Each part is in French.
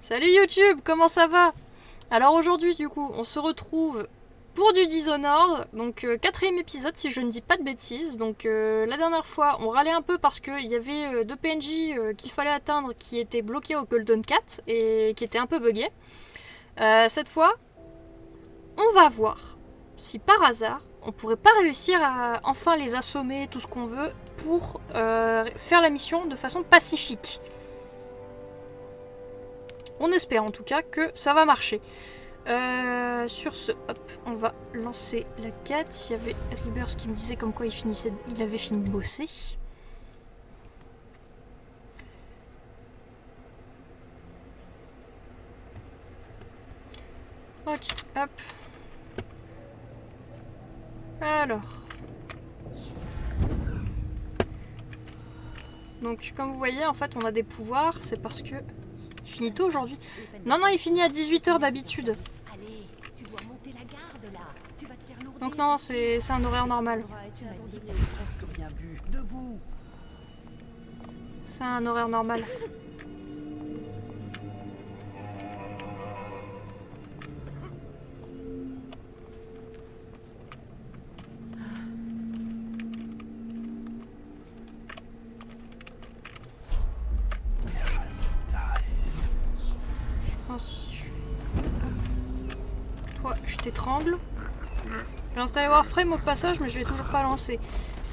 Salut YouTube, comment ça va? Alors aujourd'hui du coup on se retrouve pour du Dishonored, donc quatrième épisode si je ne dis pas de bêtises. Donc la dernière fois on râlait un peu parce qu'il y avait deux PNJ qu'il fallait atteindre qui étaient bloqués au Golden Cat et qui étaient un peu buggés. Cette fois on va voir si par hasard on pourrait pas réussir à enfin les assommer, tout ce qu'on veut, pour faire la mission de façon pacifique. On espère en tout cas que ça va marcher. Sur ce, hop, on va lancer la quête. Il y avait Rebirth qui me disait comme quoi il avait fini de bosser. Ok, hop. Alors. Donc comme vous voyez, en fait, on a des pouvoirs. C'est parce que... Il finit tôt aujourd'hui. Non, il finit à 18 h d'habitude. Donc non, c'est un horaire normal. C'est un horaire normal. Toi, je t'étrangle. J'ai installé Warframe au passage, mais je l'ai toujours pas lancé.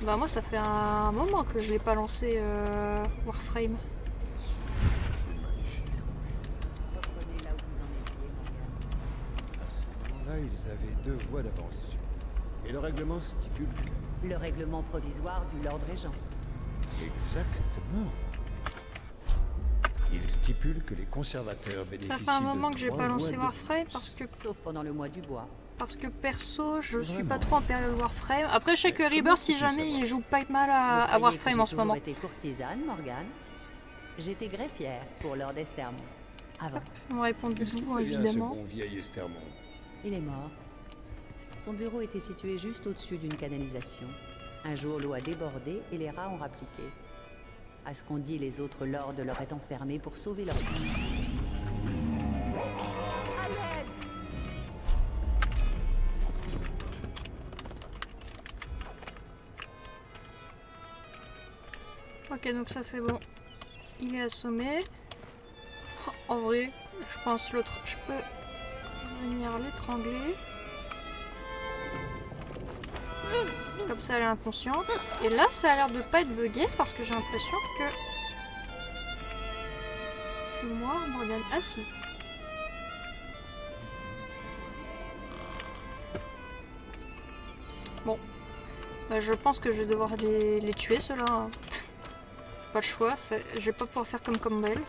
Bah moi, ça fait un moment que je l'ai pas lancé Warframe. Là, ils avaient 2 voies d'avance. Et le règlement stipule que... Le règlement provisoire du Lord Régent. Exactement. Il stipule que les conservateurs bénéficient Ça fait un moment que j'ai pas lancé Warframe parce que... Sauf pendant le mois du bois. Parce que perso, je suis pas trop en période Warframe. Après, je sais que Rebirth, si jamais, il joue pas mal à Warframe en ce moment. J'ai courtisane, Morgane. J'étais greffière pour Lord Estermont. Avant. Hop, on répond du coup, évidemment. Ce bon vieil Estermont. Il est mort. Son bureau était situé juste au-dessus d'une canalisation. Un jour, l'eau a débordé et les rats ont rappliqué. À ce qu'on dit, les autres lords l'auraient enfermé pour sauver leur vie. Ok, donc ça c'est bon. Il est assommé. En vrai, je pense l'autre, je peux venir l'étrangler. Comme ça, elle est inconsciente. Et là, ça a l'air de pas être bugué parce que j'ai l'impression que... Fume-moi, Morgane. Ah si. Bon. Je pense que je vais devoir les tuer, ceux-là. Hein. Pas le choix. Je vais pas pouvoir faire comme Campbell.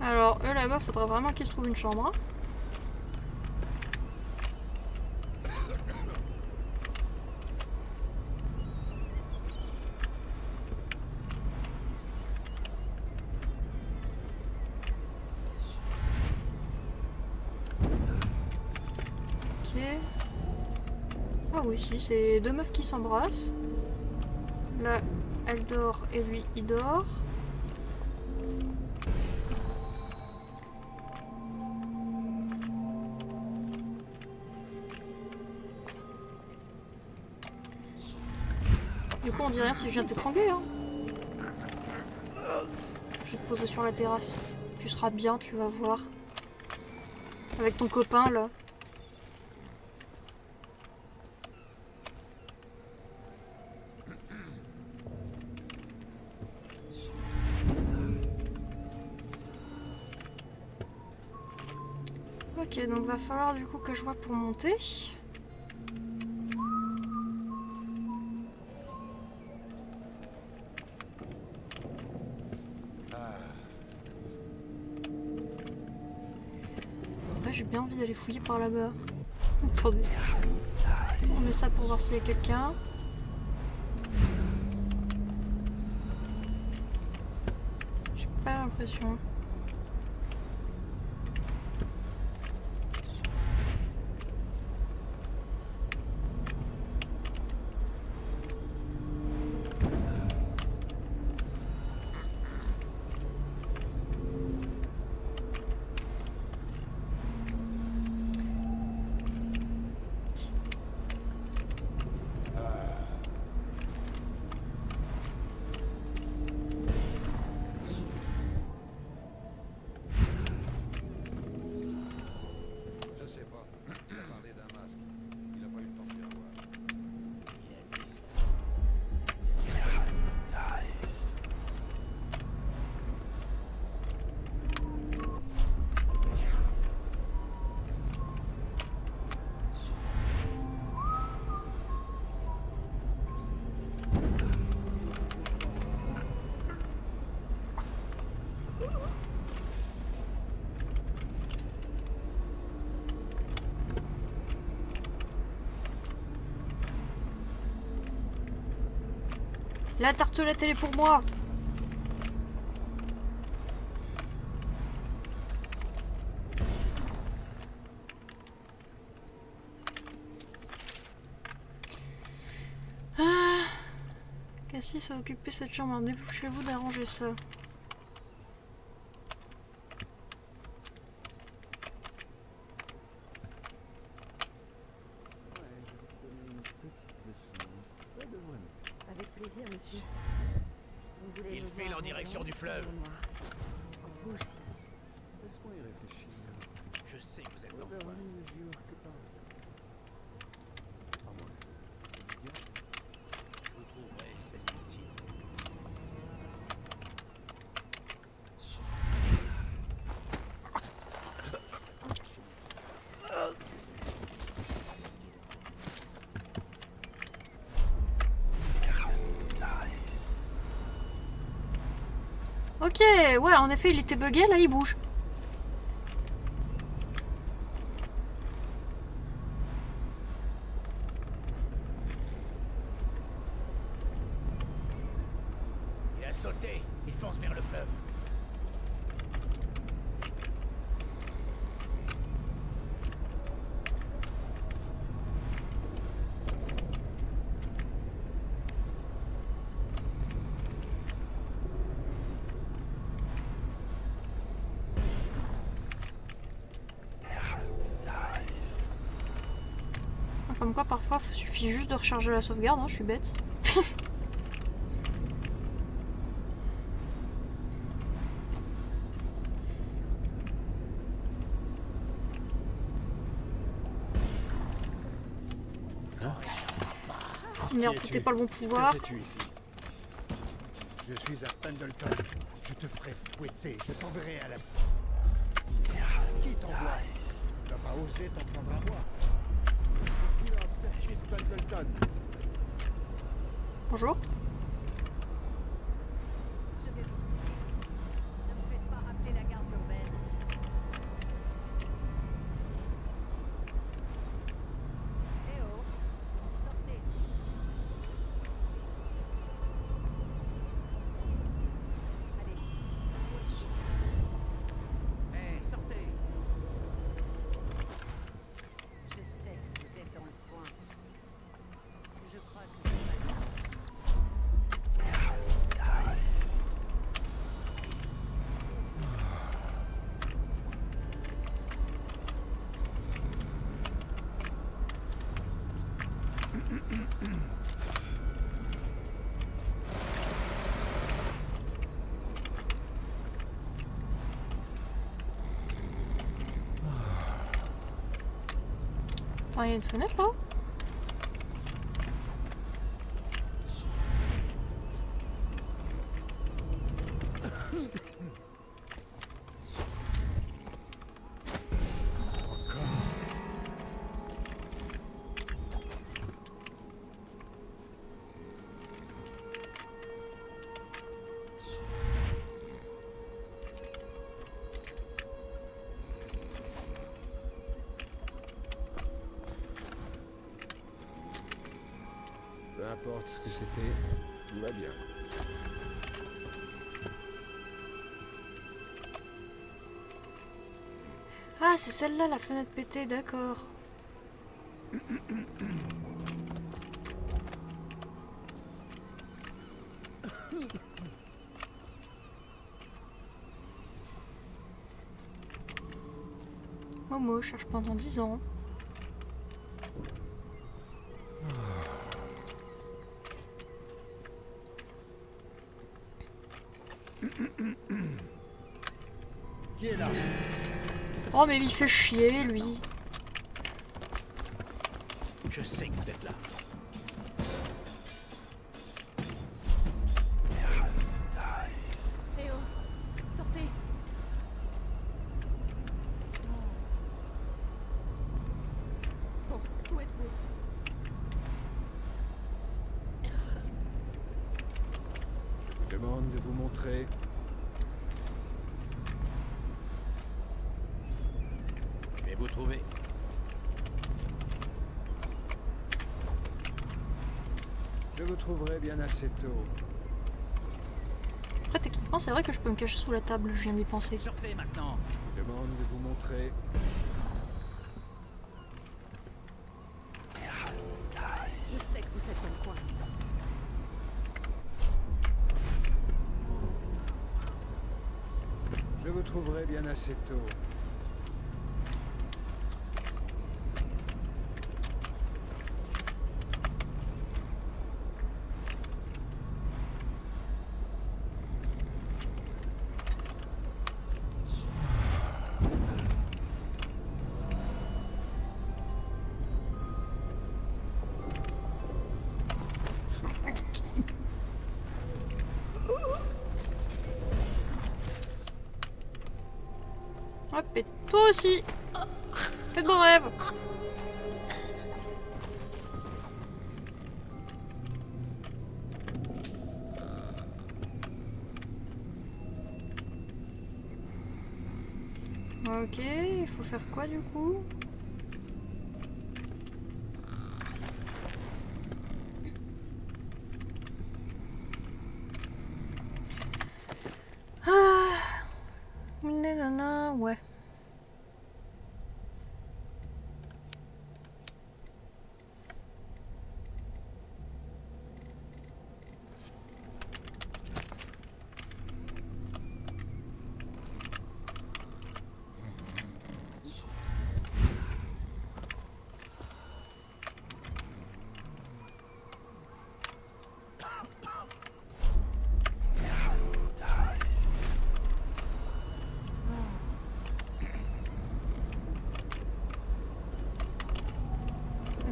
Alors, eux là-bas, faudra vraiment qu'ils se trouvent une chambre. Hein. Ok. Ah oui, si, c'est deux meufs qui s'embrassent. Là, elle dort et lui, il dort. Du coup, on dit rien si je viens t'étrangler. Hein. Je vais te poser sur la terrasse. Tu seras bien, tu vas voir. Avec ton copain, là. Ok, donc va falloir du coup que je vois pour monter. J'ai bien envie d'aller fouiller par là-bas. Attendez. On met ça pour voir s'il y a quelqu'un. l'impression. Je sais pas. Il a parlé d'un masque. Il a pas eu le temps de bien voir. La tartelette, elle est pour moi. Cassis a occupé cette chambre. Dépêchez-vous d'arranger ça. Avec plaisir, monsieur. Vous voulez Il nous file voir en direction du fleuve. Bouge. Laisse-moi y réfléchir. Je sais que vous êtes dans le Vers coin. mesure que par... Ah moi, bien. Vous trouverez, espèce d'imbécile. Ok, ouais, en effet, il était bugué, là, il bouge. Il a sauté. Il fonce vers le fleuve. Comme quoi, parfois, il suffit juste de recharger la sauvegarde, hein, je suis bête. Oh merde, c'était pas le bon pouvoir. Que fais-tu ici? Je suis à Pendleton. Je te ferai fouetter. Je t'enverrai à la... Qui t'envoie? Tu vas pas oser t'en prendre à moi. Je suis à Pendleton. Bonjour. Je vais vous... Ne me faites pas rappeler la garde urbaine. Eh oh, sortez. Allez. Hé, sortez. Je sais que vous êtes dans le coin. Je crois que vous allez... Attends, il y a une fenêtre là? Peu importe ce que c'était, tout va bien. Ah, c'est celle-là, la fenêtre pétée, d'accord. Momo cherche pendant 10 ans. Qui est là? Oh, mais il fait chier, lui. Je sais que vous êtes là. Eh oh, sortez. Bon, où êtes-vous? Je vous demande de vous montrer. Et vous trouvez? Je vous trouverai bien assez tôt. Après, techniquement, c'est vrai que je peux me cacher sous la table, je viens d'y penser. Sortez maintenant. Je vous demande de vous montrer. Je sais que vous êtes dans le coin. Je vous trouverai bien assez tôt. Hop, et toi aussi. Fais de beaux rêves. Ok, il faut faire quoi du coup? Ah, nanana, ouais.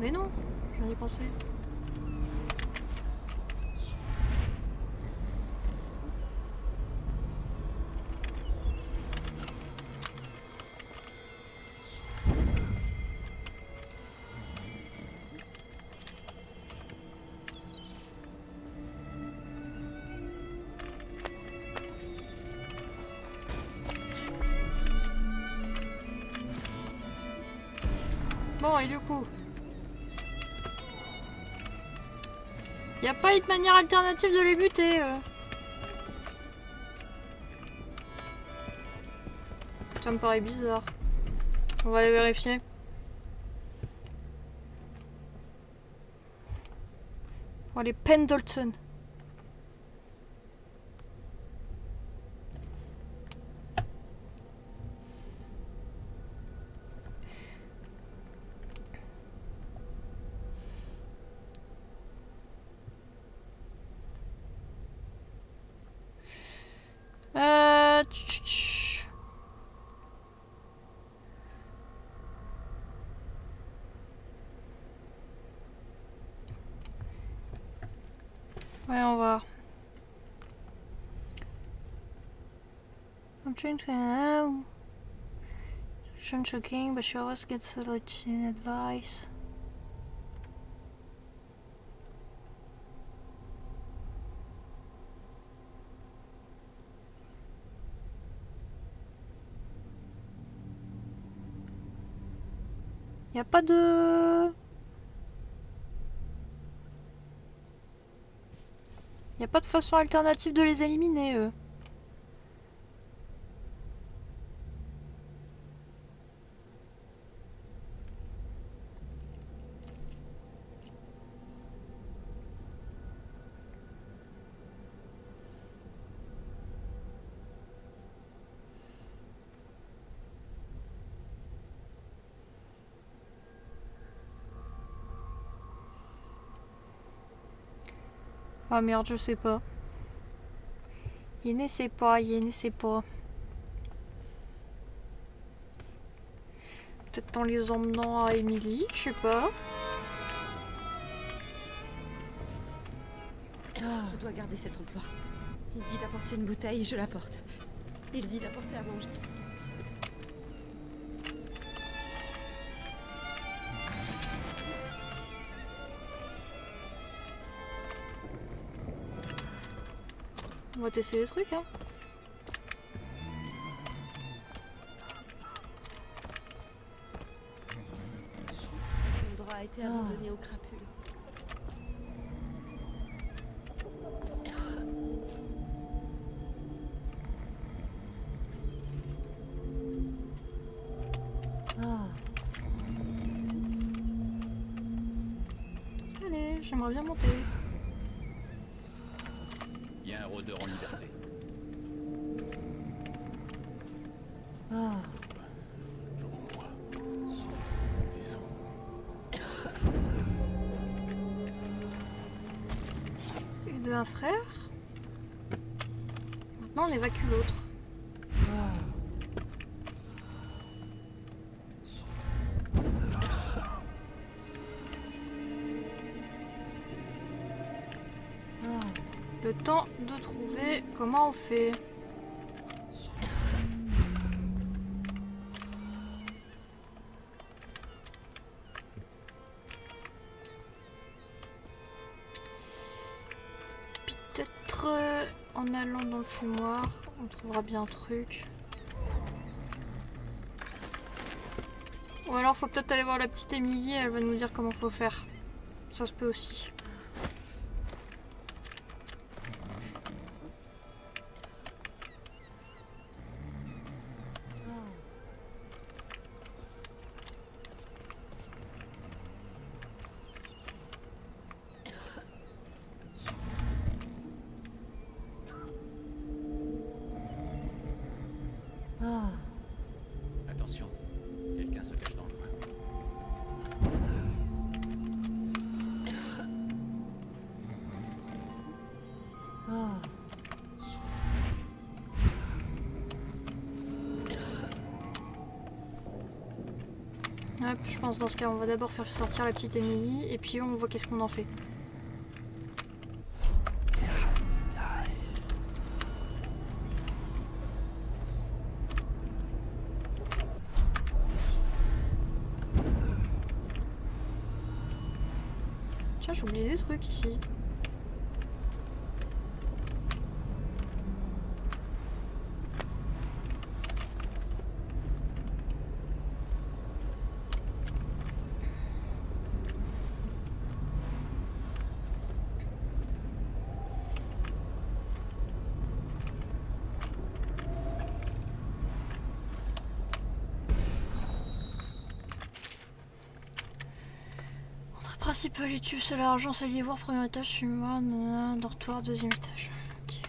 Mais non, j'en ai pensé. Bon, et du coup, y a pas une manière alternative de les buter Ça me paraît bizarre. On va aller vérifier. Oh, les Pendleton. Tch, tch. Ouais, on va. I'm trying to know. It's shocking, but she always gets solid advice. Y a pas de... Y a pas de façon alternative de les éliminer, eux. Ah merde, je sais pas. Il ne sait pas, il ne sait pas. Peut-être en les emmenant à Emily, je sais pas. Je dois garder cet emploi. Il dit d'apporter une bouteille, je l'apporte. Il dit d'apporter à manger. On va tester des trucs, hein. L'endroit a été abandonné aux crapules. Allez, j'aimerais bien monter. Il y a un rôdeur en liberté. Et de un frère. Maintenant on évacue l'autre. Le temps de trouver comment on fait. Peut-être en allant dans le fumoir, on trouvera bien un truc. Ou alors faut peut-être aller voir la petite Émilie, elle va nous dire comment faut faire. Ça se peut aussi. Attention, quelqu'un se cache dans le coin. Hop, je pense dans ce cas on va d'abord faire sortir la petite Émilie et puis on voit qu'est-ce qu'on en fait. Tiens, j'ai oublié des trucs ici. Principal étude, c'est l'argent, c'est voir premier étage, chez moi, dortoir, deuxième étage. Ok.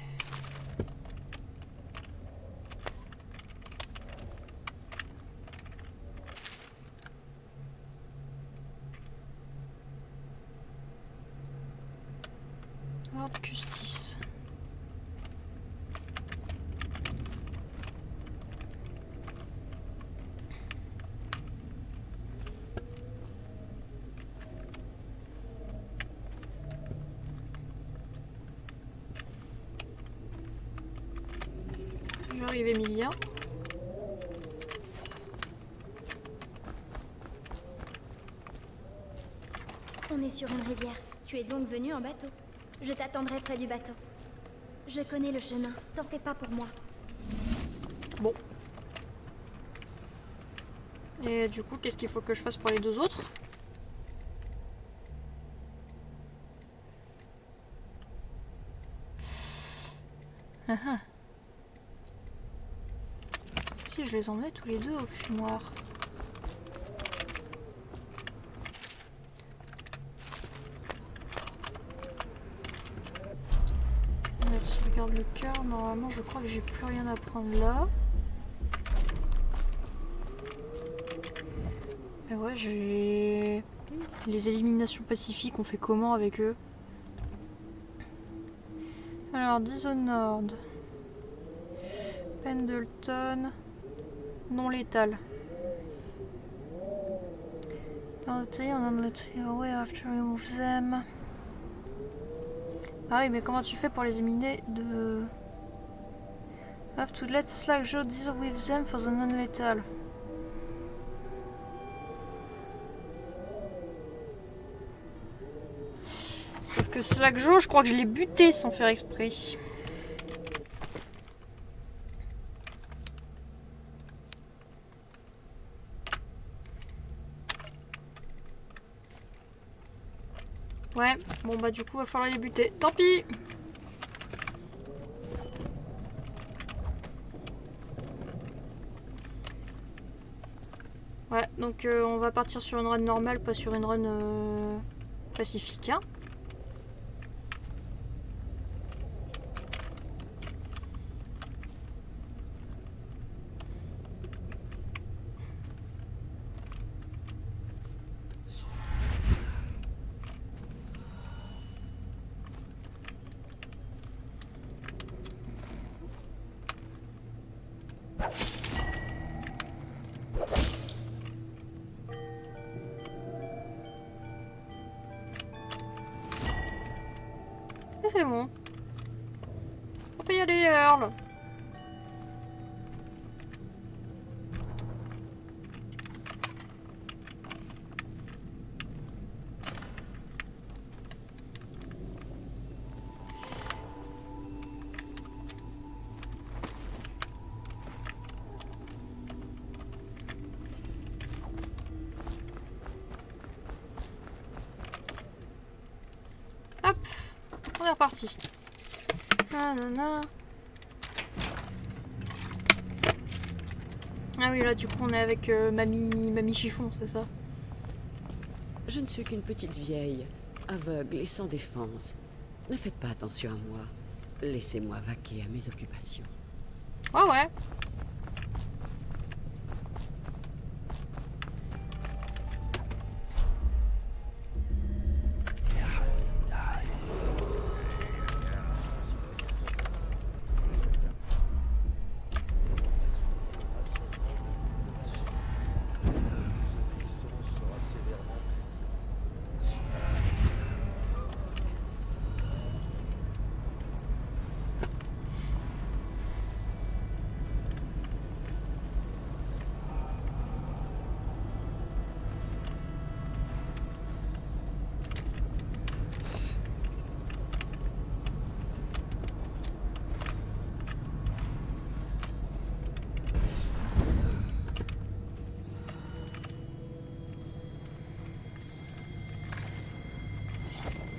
Ordre justice. J'arrive Emilia. On est sur une rivière. Tu es donc venu en bateau. Je t'attendrai près du bateau. Je connais le chemin. T'en fais pas pour moi. Bon. Et du coup, qu'est-ce qu'il faut que je fasse pour les deux autres? Si je les emmenais tous les deux au fumoir. Alors, si je regarde le cœur, normalement je crois que j'ai plus rien à prendre là. Mais ouais, j'ai... Les éliminations pacifiques, on fait comment avec eux? Alors, Dishonored. Pendleton. Non létal. On let you away after you remove them. Ah oui, mais comment tu fais pour les éliminer de... Have to let Slackjaw deal with them for the non-lethal. Sauf que Slackjaw, je crois que je l'ai buté sans faire exprès. Ouais, bon bah du coup va falloir les buter. Tant pis. Ouais, donc on va partir sur une run normale, pas sur une run pacifique. Hein. Et c'est bon. On peut y aller, Earl. Hop, on est reparti. Nanana. Ah oui, là du coup on est avec mamie Chiffon, c'est ça? Je ne suis qu'une petite vieille, aveugle et sans défense. Ne faites pas attention à moi. Laissez-moi vaquer à mes occupations. Ouais, ouais.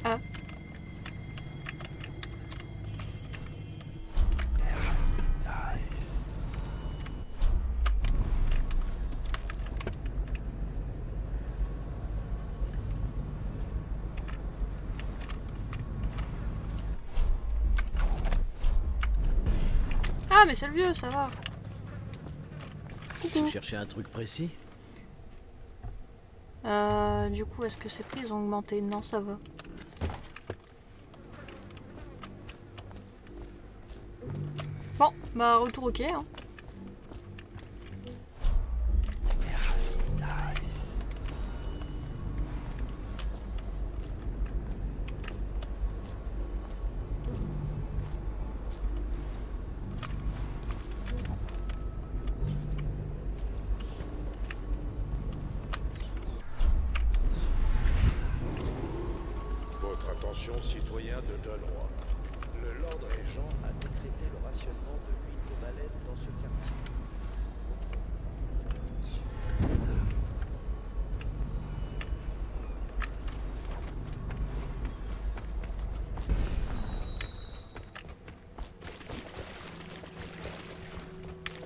Ah. Ah mais c'est le vieux, ça va. Vous cherchez un truc précis? Du coup, est-ce que ces prix ont augmenté? Non, ça va. Bon, bah retour ok. Hein. Votre attention, citoyens de Dunroy. Le Lord Régent a décrété le rationnement de l'huile de baleine dans ce quartier.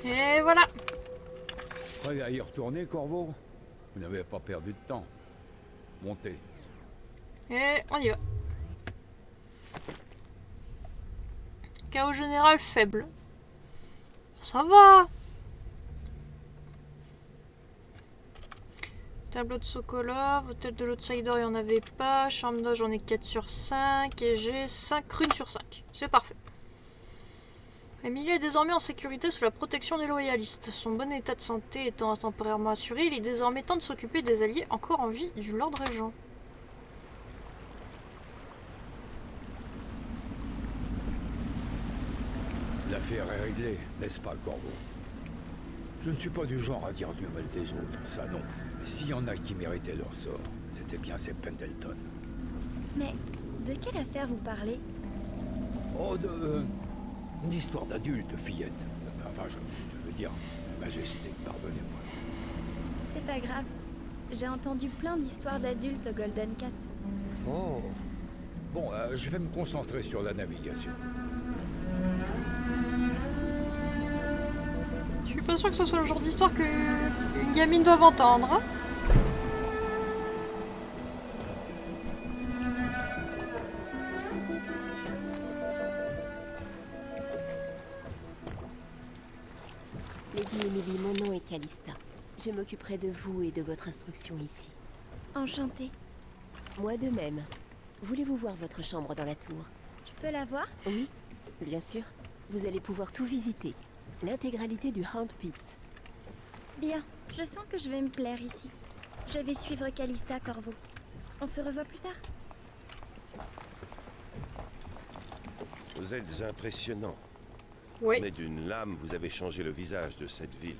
Et voilà. Prêt à y retourner, Corvo? Vous n'avez pas perdu de temps. Montez. Et on y va. Chaos général faible. Ça va. Tableau de Sokolov, hôtel de l'Outsider, il n'y en avait pas. Chambre d'âge, j'en ai 4 sur 5. Et j'ai 5 runes sur 5. C'est parfait. Emily est désormais en sécurité sous la protection des loyalistes. Son bon état de santé étant temporairement assuré, il est désormais temps de s'occuper des alliés encore en vie du Lord Régent. L'affaire est réglée, n'est-ce pas, Corvo? Je ne suis pas du genre à dire du mal des autres, ça non. Mais s'il y en a qui méritaient leur sort, c'était bien ces Pendleton. Mais de quelle affaire vous parlez? Oh, une histoire d'adulte, fillette. Enfin, je veux dire, Majesté, pardonnez-moi. C'est pas grave. J'ai entendu plein d'histoires d'adultes au Golden Cat. Oh. Bon, je vais me concentrer sur la navigation. Je suis pas sûr que ce soit le genre d'histoire que une gamine doit entendre. Hein. Lady Emily, mon nom est Callista. Je m'occuperai de vous et de votre instruction ici. Enchantée. Moi de même. Voulez-vous voir votre chambre dans la tour? Je peux la voir? Oui, bien sûr. Vous allez pouvoir tout visiter. L'intégralité du Hound Pits. Bien, je sens que je vais me plaire ici. Je vais suivre Callista, Corvo. On se revoit plus tard. Vous êtes impressionnant. Oui. Mais d'une lame, vous avez changé le visage de cette ville.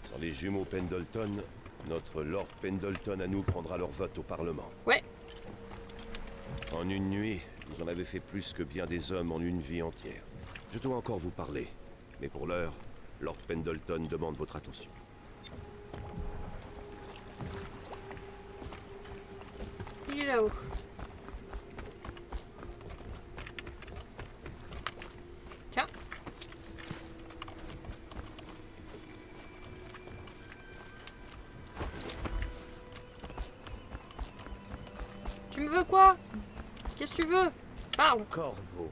Sans les jumeaux Pendleton, notre Lord Pendleton à nous prendra leur vote au Parlement. Ouais. En une nuit, vous en avez fait plus que bien des hommes en une vie entière. Je dois encore vous parler, mais pour l'heure, Lord Pendleton demande votre attention. Il est là-haut. Tiens. Tu me veux quoi? Qu'est-ce que tu veux? Parle. Corvo,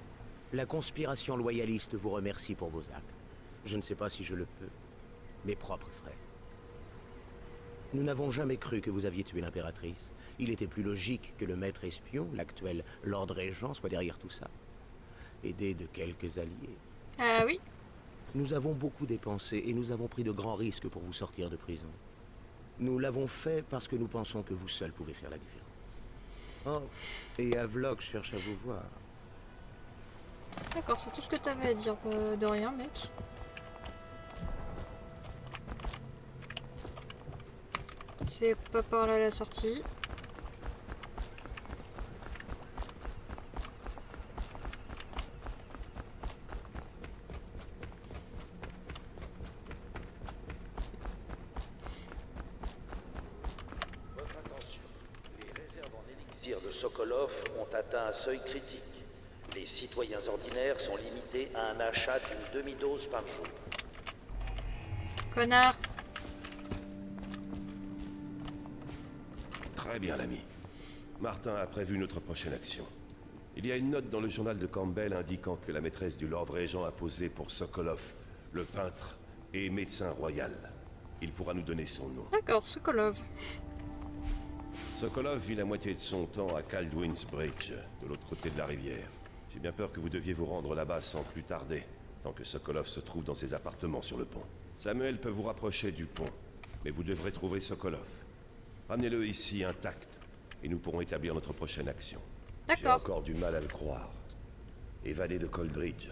la conspiration loyaliste vous remercie pour vos actes. Je ne sais pas si je le peux. Mes propres frères. Nous n'avons jamais cru que vous aviez tué l'impératrice. Il était plus logique que le maître espion, l'actuel Lord Régent, soit derrière tout ça. Aidé de quelques alliés. Ah oui. Nous avons beaucoup dépensé et nous avons pris de grands risques pour vous sortir de prison. Nous l'avons fait parce que nous pensons que vous seul pouvez faire la différence. Oh, et Havelock cherche à vous voir. D'accord, c'est tout ce que t'avais à dire. De rien, mec. C'est pas par là la sortie. Votre attention. Les réserves en élixir de Sokolov ont atteint un seuil critique. Les citoyens ordinaires sont limités à un achat d'une demi-dose par jour. Connard. Très bien, l'ami. Martin a prévu notre prochaine action. Il y a une note dans le journal de Campbell indiquant que la maîtresse du Lord Régent a posé pour Sokolov, le peintre et médecin royal. Il pourra nous donner son nom. D'accord, Sokolov. Sokolov vit la moitié de son temps à Kaldwin's Bridge, de l'autre côté de la rivière. J'ai bien peur que vous deviez vous rendre là-bas sans plus tarder, tant que Sokolov se trouve dans ses appartements sur le pont. Samuel peut vous rapprocher du pont, mais vous devrez trouver Sokolov. Ramenez-le ici intact, et nous pourrons établir notre prochaine action. J'ai D'accord. encore du mal à le croire. Évader de Coldridge,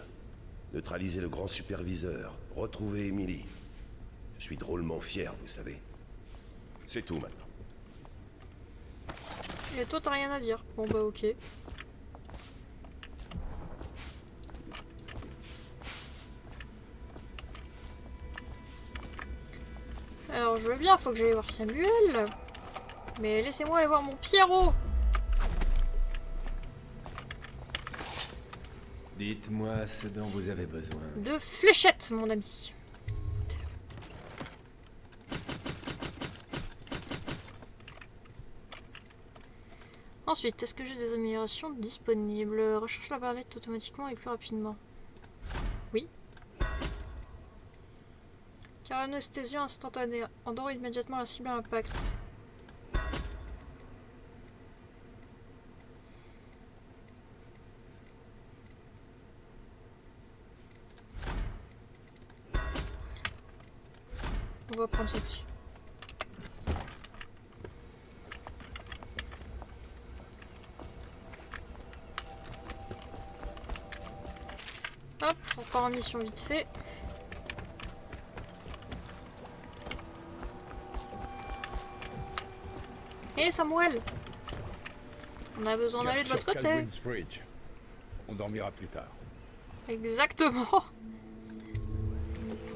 neutraliser le grand superviseur, retrouver Emily. Je suis drôlement fier, vous savez. C'est tout maintenant. Et toi, t'as rien à dire. Bon bah ok. Alors je veux bien, faut que j'aille voir Samuel. Mais laissez-moi aller voir mon Pierrot. Dites-moi ce dont vous avez besoin. De fléchettes, mon ami. Ensuite, est-ce que j'ai des améliorations disponibles? Recherche la barrette automatiquement et plus rapidement. Oui. Car anesthésie instantanée. Endort immédiatement la cible à impact. On va prendre ceci. Hop, encore une mission vite fait. Hé Samuel, on a besoin d'aller de l'autre côté. Kaldwin's Bridge. On dormira plus tard. Exactement.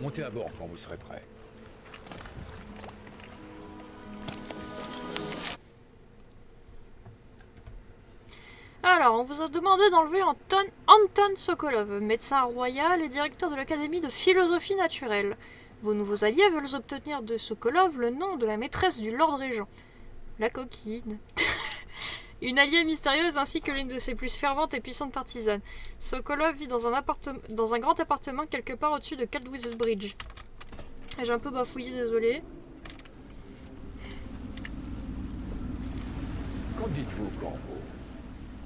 Montez à bord quand vous serez prêts. Alors, on vous a demandé d'enlever Anton Sokolov, médecin royal et directeur de l'Académie de philosophie naturelle. Vos nouveaux alliés veulent obtenir de Sokolov le nom de la maîtresse du Lord Régent. La coquine. Une alliée mystérieuse ainsi que l'une de ses plus ferventes et puissantes partisanes. Sokolov vit dans un grand appartement quelque part au-dessus de Kaldwin's Bridge. J'ai un peu bafouillé, désolé. Qu'en dites-vous, Corvo?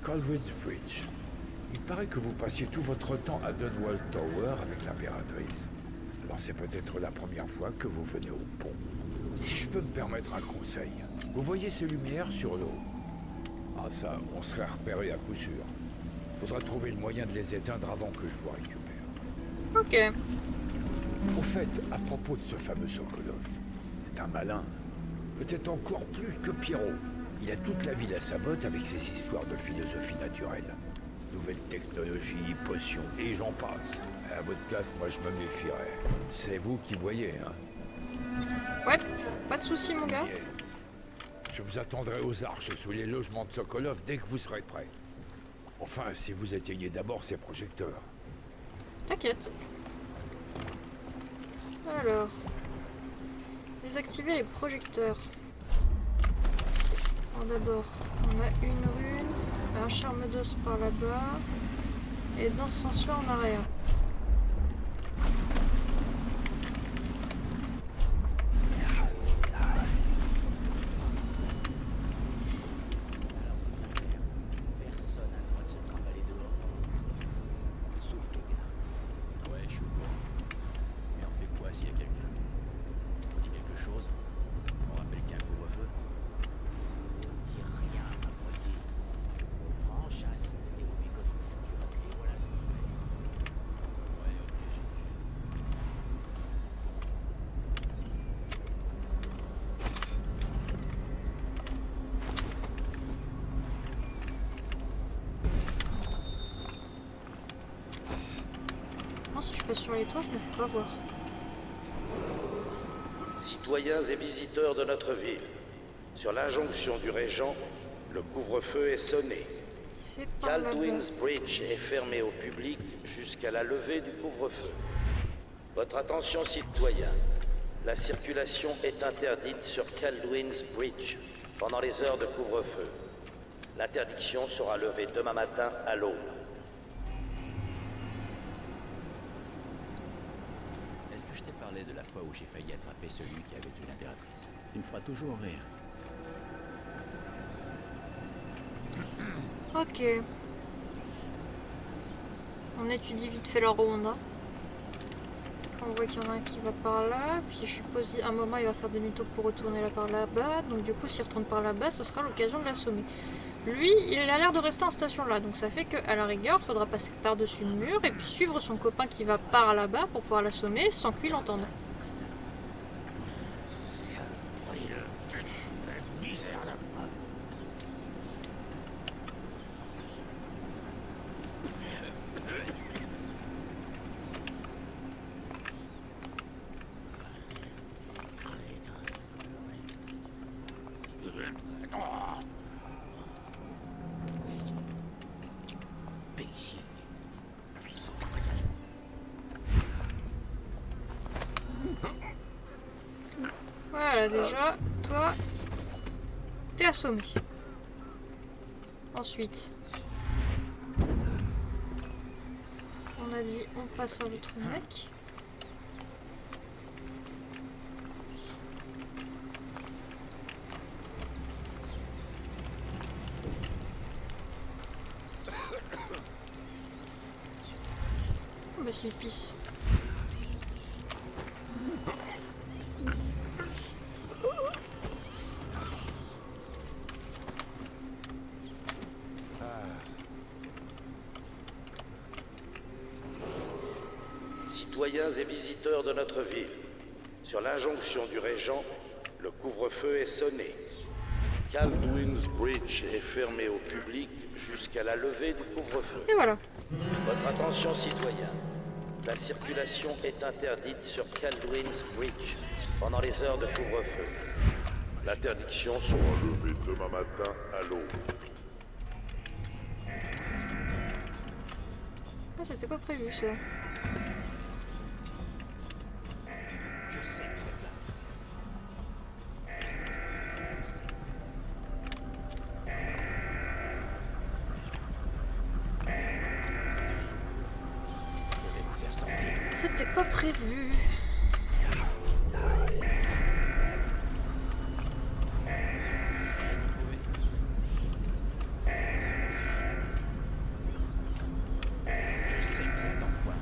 Kaldwin's Bridge. Il paraît que vous passiez tout votre temps à Dunwall Tower avec l'impératrice. Alors c'est peut-être la première fois que vous venez au pont. Si je peux me permettre un conseil, vous voyez ces lumières sur l'eau? Ah ça, on serait repéré à coup sûr. Faudra trouver le moyen de les éteindre avant que je vous récupère. Ok. Au fait, à propos de ce fameux Sokolov, c'est un malin. Peut-être encore plus que Pierrot. Il a toute la ville à sa botte avec ses histoires de philosophie naturelle. Nouvelles technologies, potions, et j'en passe. À votre place, moi je me méfierais. C'est vous qui voyez, hein? Ouais, pas de soucis mon gars. Je vous attendrai aux arches sous les logements de Sokolov dès que vous serez prêts. Enfin, si vous éteignez d'abord ces projecteurs. T'inquiète. Alors, désactiver les projecteurs. Alors d'abord, on a une rune, un charme d'os par là-bas, et dans ce sens-là, on n'a rien. Si je passe sur les toits, je me fais pas voir. Citoyens et visiteurs de notre ville, sur l'injonction du régent, le couvre-feu est sonné. Kaldwin's Bridge est fermé au public jusqu'à la levée du couvre-feu. Votre attention, citoyens. La circulation est interdite sur Kaldwin's Bridge pendant les heures de couvre-feu. L'interdiction sera levée demain matin à l'aube. Je t'ai parlé de la fois où j'ai failli attraper celui qui avait tué l'impératrice. Tu me feras toujours rire. Ok. On étudie vite fait leur ronde. Hein. On voit qu'il y en a un qui va par là. Puis je suppose à un moment il va faire demi-tour pour retourner là par là-bas. Donc du coup s'il retourne par là-bas, ce sera l'occasion de l'assommer. Lui, il a l'air de rester en station là, donc ça fait qu'à la rigueur, il faudra passer par-dessus le mur et puis suivre son copain qui va par là-bas pour pouvoir l'assommer sans qu'il l'entende. Voilà, déjà, toi, t'es assommé. Ensuite, on a dit on passe à l'autre mec. Oh bah s'il pisse. Citoyens et visiteurs de notre ville, sur l'injonction du régent, le couvre-feu est sonné. Kaldwin's Bridge est fermé au public jusqu'à la levée du couvre-feu. Et voilà. Votre attention, citoyens. La circulation est interdite sur Kaldwin's Bridge pendant les heures de couvre-feu. L'interdiction sera levée demain matin à l'aube. Ah, c'était pas prévu ça. Je sais que vous êtes là. Je vais vous faire sortir. C'était pas prévu. Je sais que vous êtes en quoi.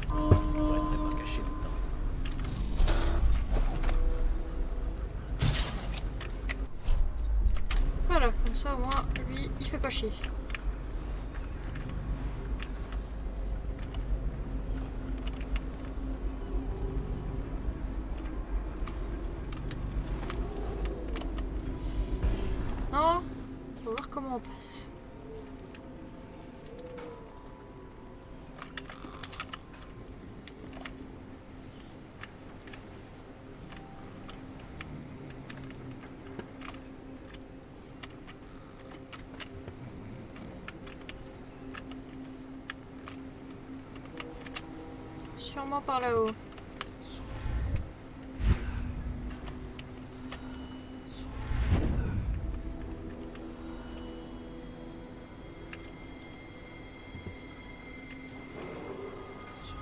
Je ne resterai pas caché longtemps. Voilà, comme ça au moins, lui, il fait pas chier. Non, on va voir comment on passe. Sûrement par là-haut.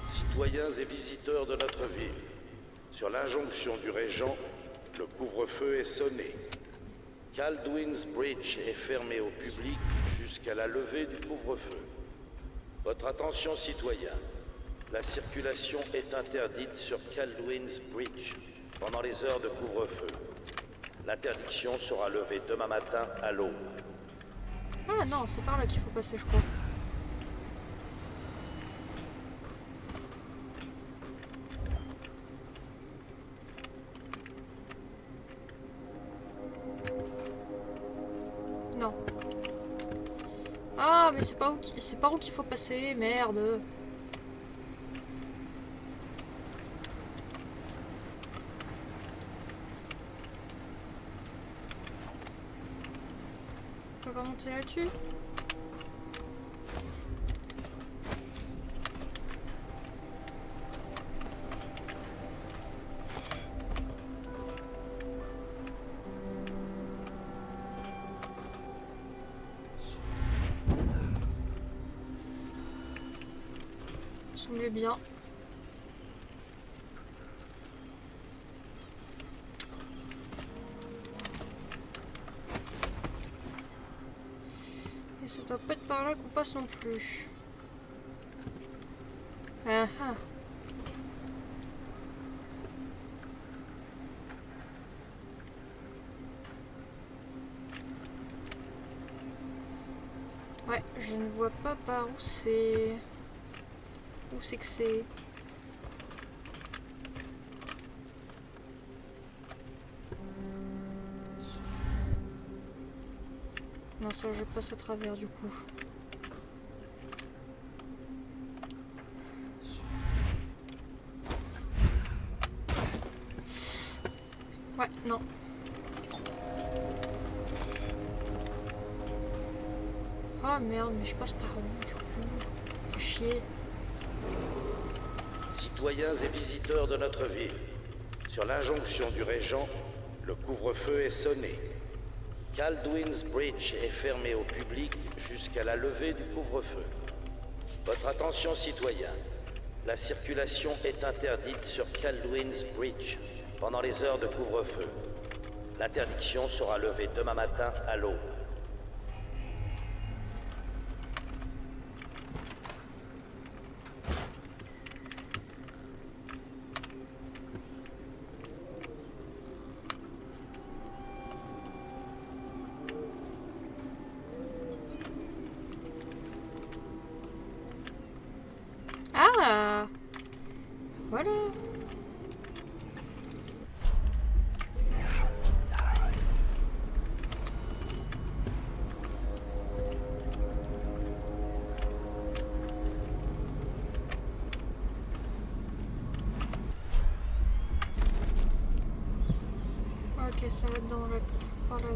Citoyens et visiteurs de notre ville, sur l'injonction du régent, le couvre-feu est sonné. Kaldwin's Bridge est fermé au public jusqu'à la levée du couvre-feu. Votre attention, citoyens. La circulation est interdite sur Kaldwin's Bridge pendant les heures de couvre-feu. L'interdiction sera levée demain matin à l'aube. Ah non, c'est par là qu'il faut passer, je crois. Non. Ah, mais c'est par où qu'il faut passer, merde. On peut pas monter là-dessus? Semble bien. Et ça doit pas être par là qu'on passe non plus. Ah ah. Ouais, je ne vois pas par où c'est... Où c'est que c'est... Non, ça je passe à travers du coup. Ouais, non. Ah merde, mais je passe par où du coup? Faut chier. Citoyens et visiteurs de notre ville, sur l'injonction du régent, le couvre-feu est sonné. Kaldwin's Bridge est fermé au public jusqu'à la levée du couvre-feu. Votre attention, citoyens. La circulation est interdite sur Kaldwin's Bridge pendant les heures de couvre-feu. L'interdiction sera levée demain matin à l'aube. Ah! Voilà. Ok, ça va être dans la... par là-bas.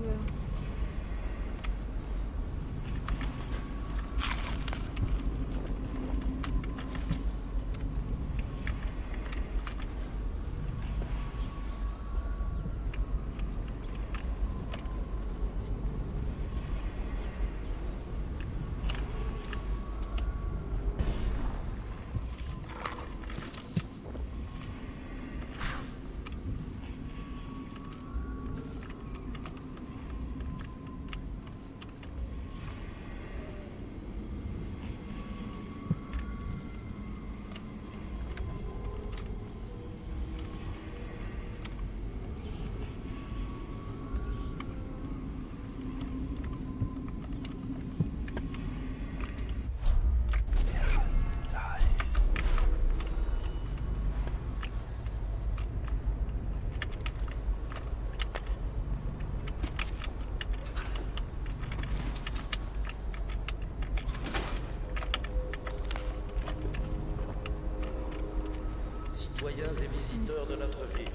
Citoyens et visiteurs de notre ville,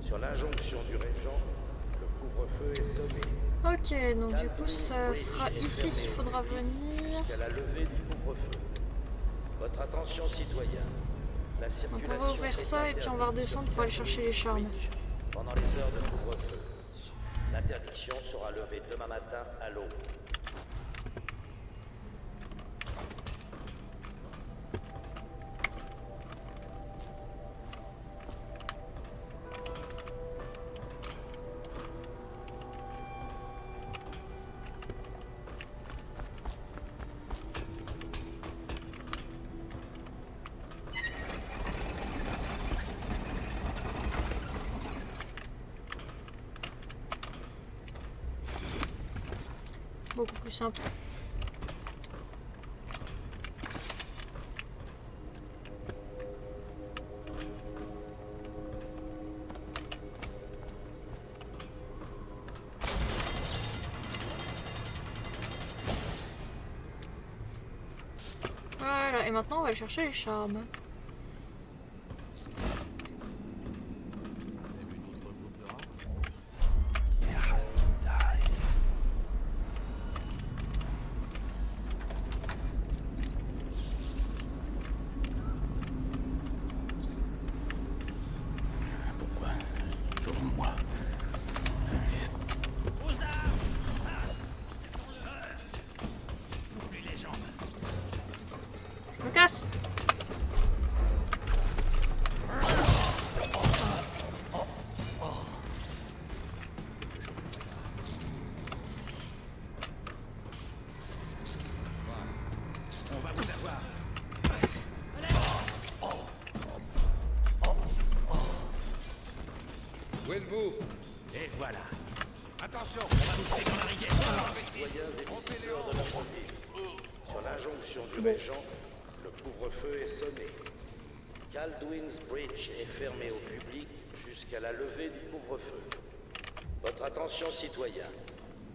sur l'injonction du régent, le couvre-feu est sonné. Ok, donc du coup ça sera ici qu'il faudra venir. Jusqu'à la levée du couvre-feu. Votre attention citoyens. La circulation Donc on va ouvrir ça et puis on va redescendre pour aller chercher les charmes. pendant les heures de couvre-feu. L'interdiction sera levée demain matin à l'aube. Beaucoup plus simple. Voilà, et maintenant on va aller chercher les charmes. Je me casse. On va vous avoir. Où êtes-vous? Et voilà. Attention, on va nous tirer dans la rivière. Citoyens et visiteurs de notre ville, sur l'injonction du régent, le couvre-feu est sonné. Kaldwin's Bridge est fermé au public jusqu'à la levée du couvre-feu. Votre attention citoyens,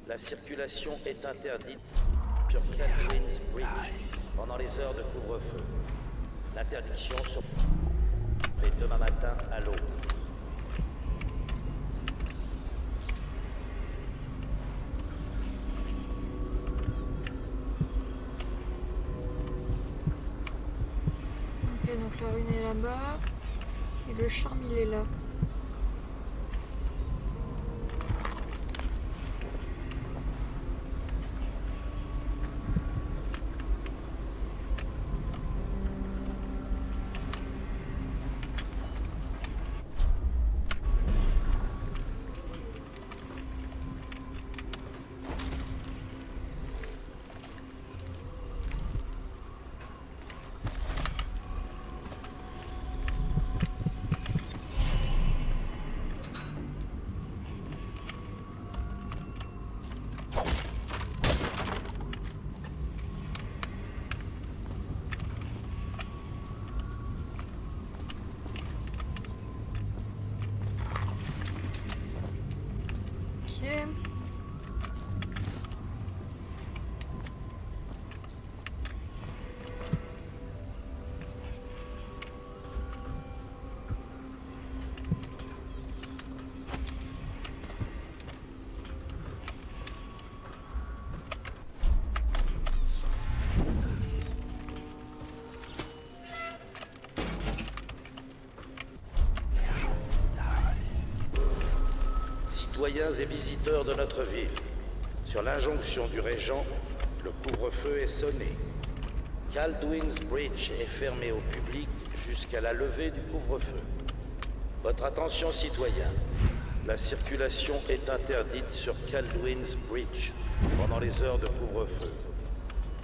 la circulation est interdite sur Kaldwin's Bridge pendant les heures de couvre-feu. L'interdiction sera faite demain matin à l'aube. Ok, donc la rune est là-bas. Et le charme il est là. Citoyens et visiteurs de notre ville, sur l'injonction du régent, le couvre-feu est sonné. Kaldwin's Bridge est fermé au public jusqu'à la levée du couvre-feu. Votre attention, citoyens. La circulation est interdite sur Kaldwin's Bridge pendant les heures de couvre-feu.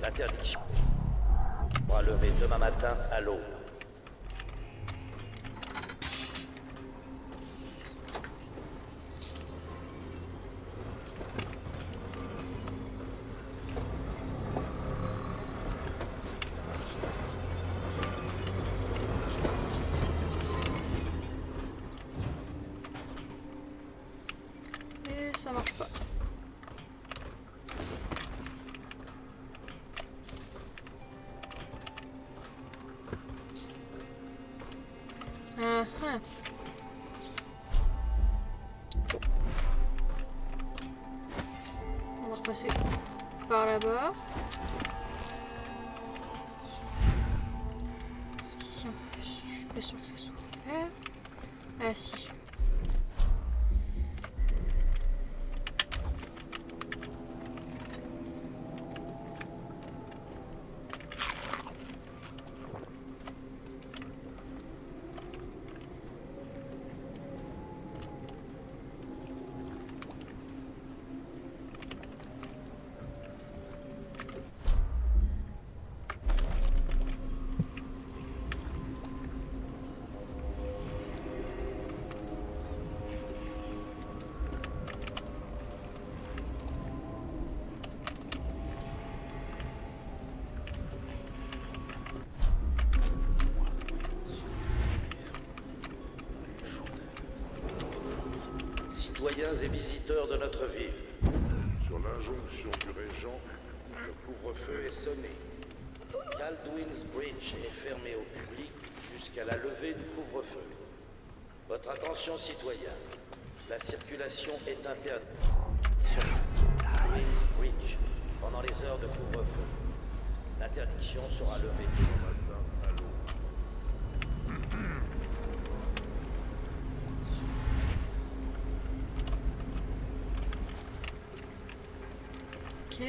L'interdiction sera levée demain matin à l'aube. Ça marche pas. On va repasser par là-bas. Parce qu'ici en plus, je suis pas sûre que ça soit ouvert. Ah si. Citoyens et visiteurs de notre ville, sur l'injonction du régent, le couvre-feu est sonné. Kaldwin's Bridge est fermé au public jusqu'à la levée du couvre-feu. Votre attention, citoyens. La circulation est interdite sur Kaldwin's Bridge pendant les heures de couvre-feu. L'interdiction sera levée demain matin à l'aube. Ok.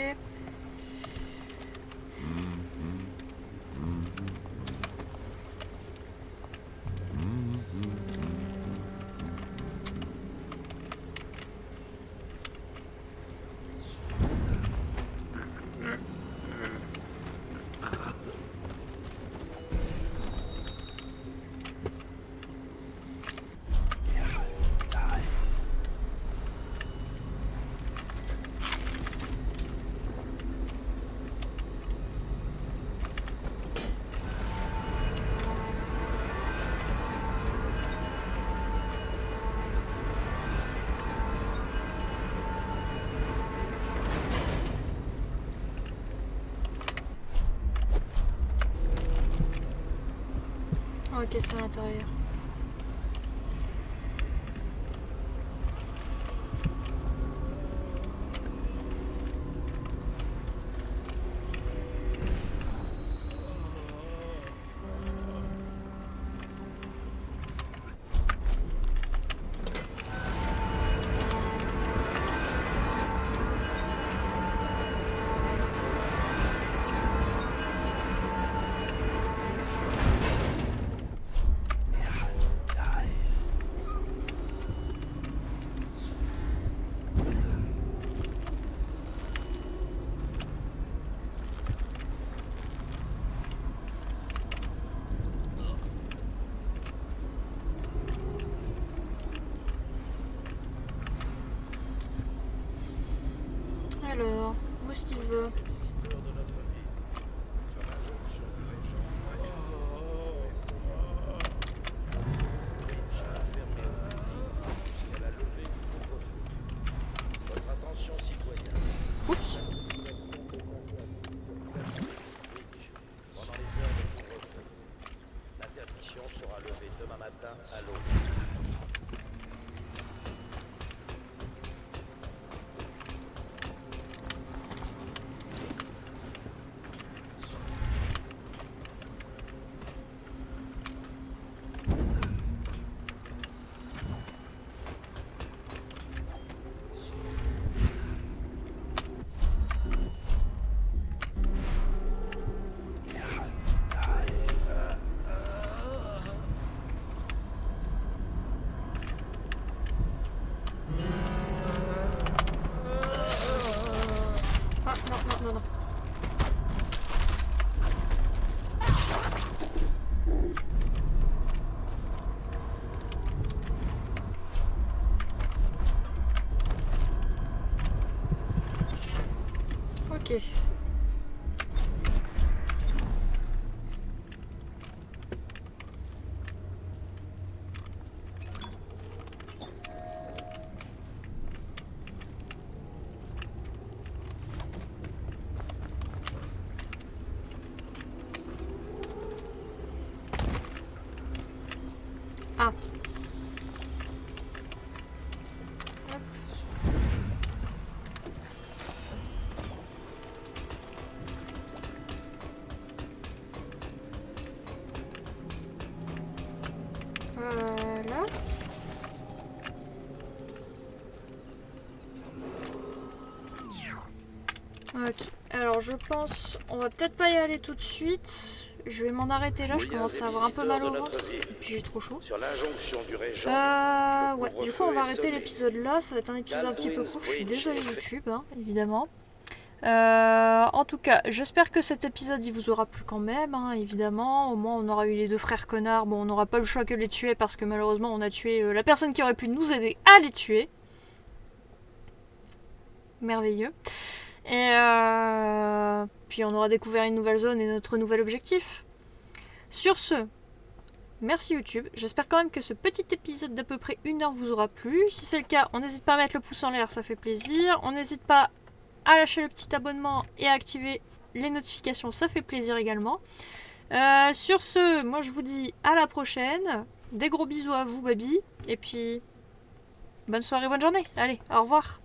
Ok, c'est à l'intérieur. Alors, où est-ce qu'il veut? Oups. L'interdiction sera levée demain matin à l'aube. Ok. Ah. Hop. Voilà. Ok. Alors je pense, on va peut-être pas y aller tout de suite. Je vais m'en arrêter là, je commence à avoir un peu mal au ventre. Et puis j'ai trop chaud. Ouais, du coup on va arrêter l'épisode là, ça va être un épisode un petit peu court, je suis désolée YouTube, hein, évidemment. En tout cas, j'espère que cet épisode il vous aura plu quand même, hein, évidemment. Au moins on aura eu les deux frères connards, bon on n'aura pas le choix que de les tuer parce que malheureusement on a tué la personne qui aurait pu nous aider à les tuer. Merveilleux. Et puis on aura découvert une nouvelle zone et notre nouvel objectif. Sur ce, merci YouTube. J'espère quand même que ce petit épisode d'à peu près 1 heure vous aura plu. Si c'est le cas, on n'hésite pas à mettre le pouce en l'air, ça fait plaisir. On n'hésite pas à lâcher le petit abonnement et à activer les notifications, ça fait plaisir également. Sur ce, moi je vous dis à la prochaine. Des gros bisous à vous, baby. Et puis, bonne soirée, bonne journée. Allez, au revoir.